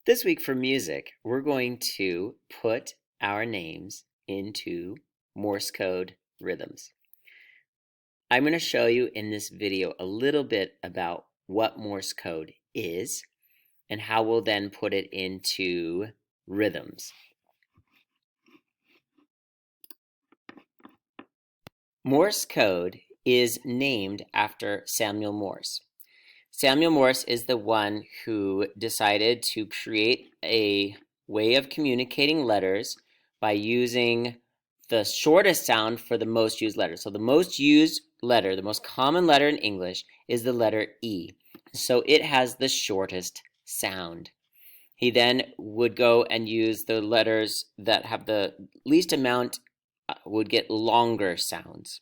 This week for music, we're going to put our names into Morse code rhythms. I'm going to show you in this video a little bit about what Morse code is and how we'll then put it into rhythms. Morse code is named after Samuel Morse. Samuel Morse is the one who decided to create a way of communicating letters by using the shortest sound for the most used letter. So the most used letter, the most common letter in English, is the letter E. So it has the shortest sound. He then would go and use the letters that have the least amount would get longer sounds.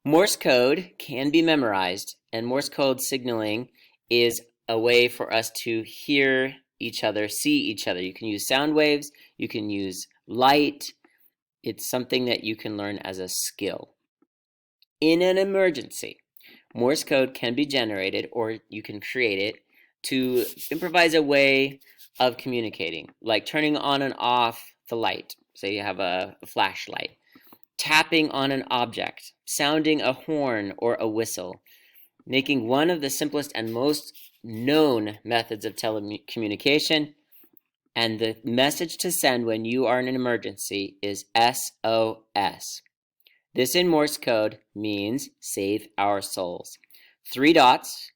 Morse code can be memorized, and Morse code signaling is a way for us to hear each other, see each other. You can use sound waves, you can use light. It's something that you can learn as a skill. In an emergency, Morse code can be generated, or you can create it to improvise a way of communicating, like turning on and off the light. Say you have a flashlight. Tapping on an object, sounding a horn or a whistle, making one of the simplest and most known methods of telecommunication. And the message to send when you are in an emergency is SOS. This in Morse code means save our souls. 3 dots,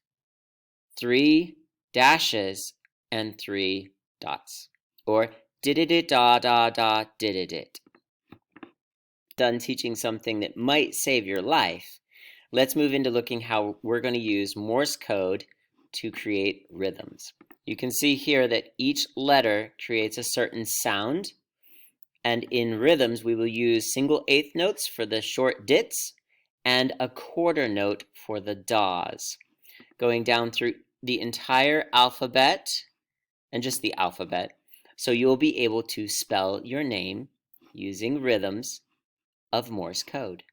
3 dashes, and 3 dots. Or did-it-it da da da did-it-it. Done teaching something that might save your life, let's move into looking how we're going to use Morse code to create rhythms. You can see here that each letter creates a certain sound, and in rhythms we will use single eighth notes for the short dits and a quarter note for the daws. Going down through the entire alphabet and just the alphabet, so you'll be able to spell your name using rhythms of Morse code.